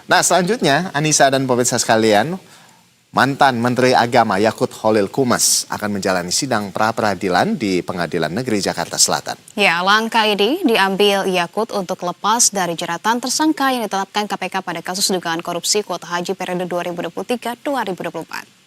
Nah, selanjutnya Anissa dan pemirsa sekalian, mantan Menteri Agama Yakut Khalil Qumas akan menjalani sidang pra-peradilan di Pengadilan Negeri Jakarta Selatan. Ya, langkah ini diambil Yakut untuk lepas dari jeratan tersangka yang ditetapkan KPK pada kasus dugaan korupsi kuota haji periode 2023-2024.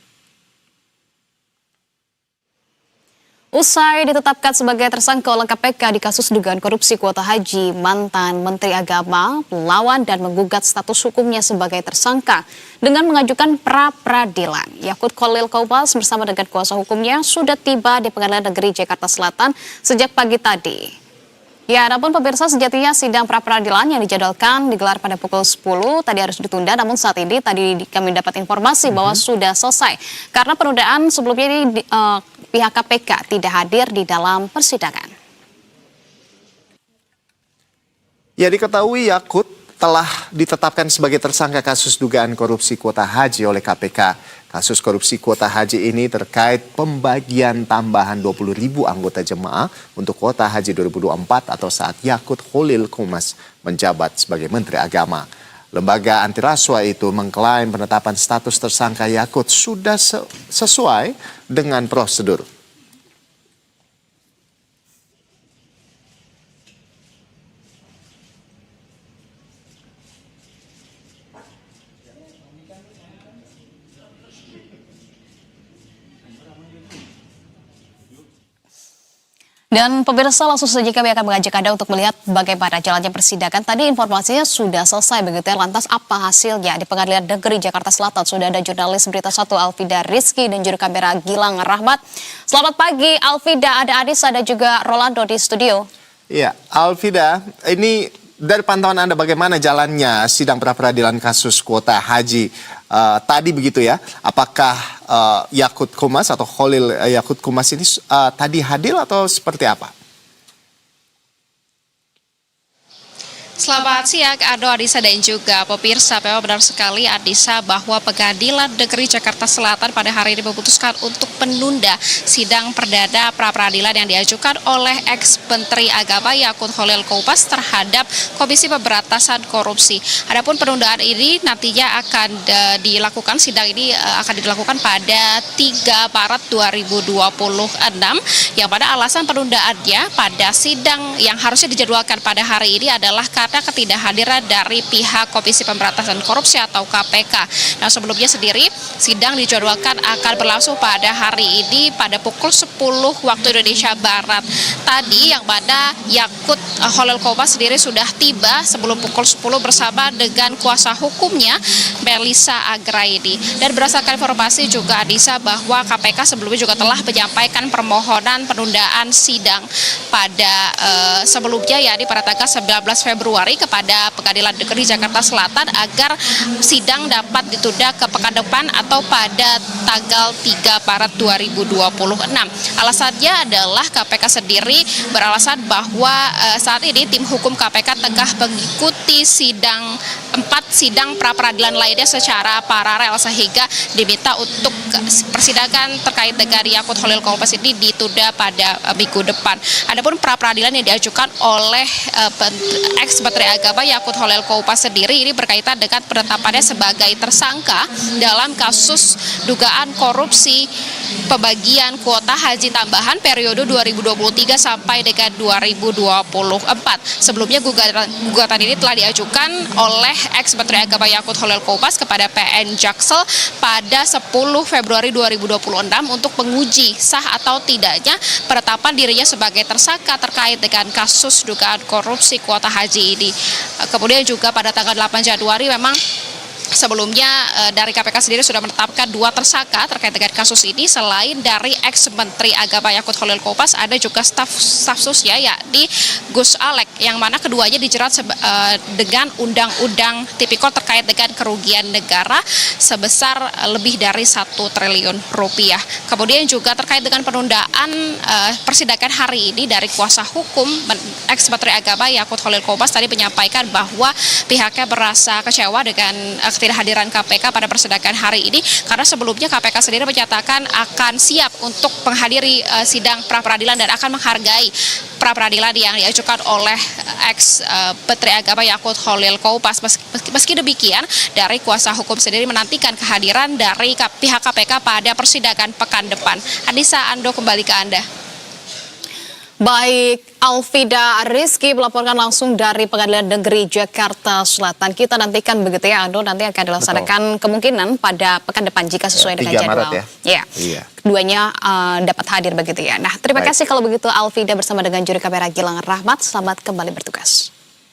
Usai ditetapkan sebagai tersangka oleh KPK di kasus dugaan korupsi kuota haji, mantan Menteri Agama melawan dan menggugat status hukumnya sebagai tersangka dengan mengajukan pra-peradilan. Yakut Khalil Qumas bersama dengan kuasa hukumnya sudah tiba di Pengadilan Negeri Jakarta Selatan sejak pagi tadi. Ya, adapun pemirsa, sejatinya sidang pra-peradilan yang dijadwalkan digelar pada pukul 10 tadi harus ditunda, namun saat ini tadi kami dapat informasi bahwa sudah selesai. Karena penundaan sebelumnya ini pihak KPK tidak hadir di dalam persidangan. Ya, diketahui Yakut telah ditetapkan sebagai tersangka kasus dugaan korupsi kuota haji oleh KPK. Kasus korupsi kuota haji ini terkait pembagian tambahan 20.000 anggota jemaah untuk kuota haji 2024 atau saat Yakut Khalil Qumas menjabat sebagai Menteri Agama. Lembaga anti rasuah itu mengklaim penetapan status tersangka Yakut sudah sesuai dengan prosedur. Dan pemirsa, langsung saja kami akan mengajak Anda untuk melihat bagaimana jalannya persidangan. Tadi informasinya sudah selesai begitu ya, lantas apa hasilnya di Pengadilan Negeri Jakarta Selatan? Sudah ada jurnalis Berita 1 Alvida Rizky dan juru kamera Gilang Rahmat. Selamat pagi Alvida, ada Anissa dan juga Rolando di studio. Iya, Alvida, ini dari pantauan Anda bagaimana jalannya sidang pra-peradilan kasus kuota haji tadi begitu ya? Apakah Yakut Qumas atau Khalil Yakut Qumas ini tadi hadir atau seperti apa? Selamat siang, Ado, Adisa dan juga pemirsa. Memang benar sekali, Adisa, bahwa Pengadilan Negeri Jakarta Selatan pada hari ini memutuskan untuk menunda sidang perdana pra-peradilan yang diajukan oleh ex-Menteri Agama Yakut Khalil Qumas terhadap Komisi Pemberantasan Korupsi. Adapun penundaan ini nantinya akan dilakukan, sidang ini akan dilakukan pada 3 Maret 2026, yang pada alasan penundaannya pada sidang yang harusnya dijadwalkan pada hari ini adalah karena ketidakhadiran dari pihak Komisi Pemberantasan Korupsi atau KPK. Nah, sebelumnya sendiri sidang dijadwalkan akan berlangsung pada hari ini pada pukul 10 waktu Indonesia Barat. Tadi yang mana Yakut Khalil Qumas sendiri sudah tiba sebelum pukul 10 bersama dengan kuasa hukumnya Melissa Agraini. Dan berdasarkan informasi juga Adisa bahwa KPK sebelumnya juga telah menyampaikan permohonan penundaan sidang pada sebelumnya, yakni pada tanggal 19 Februari kepada Pengadilan Negeri Jakarta Selatan agar sidang dapat ditunda ke pekan depan atau pada tanggal 3 Maret 2026. Alasannya adalah KPK sendiri beralasan bahwa saat ini tim hukum KPK tengah mengikuti sidang pra-peradilan lainnya secara paralel, sehingga diminta untuk persidangan terkait dengan Yakut Khalil Qumas ini ditunda pada minggu depan. Adapun pra-peradilan yang diajukan oleh ex-Menteri Agama Yakut Khalil Qumas sendiri ini berkaitan dengan penetapannya sebagai tersangka dalam kasus dugaan korupsi pembagian kuota haji tambahan periode 2023 sampai dengan 2024. Sebelumnya gugatan ini telah diajukan oleh ex-Menteri Agama Yakut Khalil Qumas kepada PN Jaksel pada 10 Februari 2026 untuk menguji sah atau tidaknya penetapan dirinya sebagai tersangka terkait dengan kasus dugaan korupsi kuota haji ini. Kemudian juga pada tanggal 8 Januari memang sebelumnya dari KPK sendiri sudah menetapkan 2 tersangka terkait dengan kasus ini. Selain dari ex-Menteri Agama Yakut Khalil Qumas, ada juga staf susnya yakni Gus Alek, yang mana keduanya dijerat dengan undang-undang tipikor terkait dengan kerugian negara sebesar lebih dari 1 triliun rupiah. Kemudian juga terkait dengan penundaan persidangan hari ini dari kuasa hukum ex-Menteri Agama Yakut Khalil Qumas tadi menyampaikan bahwa pihaknya merasa kecewa dengan ketidakhadiran KPK pada persidangan hari ini, karena sebelumnya KPK sendiri menyatakan akan siap untuk menghadiri sidang pra-peradilan dan akan menghargai pra-peradilan yang diajukan oleh ex-Menteri Agama Yakut Khalil Kopas. Meski demikian, dari kuasa hukum sendiri menantikan kehadiran dari pihak KPK pada persidangan pekan depan. Anissa, Ando, kembali ke Anda. Baik, Alvida Rizky melaporkan langsung dari Pengadilan Negeri Jakarta Selatan. Kita nantikan begitu ya, Ando, nanti akan dilaksanakan kemungkinan pada pekan depan jika sesuai dengan 3 jadwal. Maret ya? Iya. Keduanya dapat hadir begitu ya. Nah, terima Baik. kasih kalau begitu Alvida bersama dengan juri kamera Gilang Rahmat. Selamat kembali bertugas.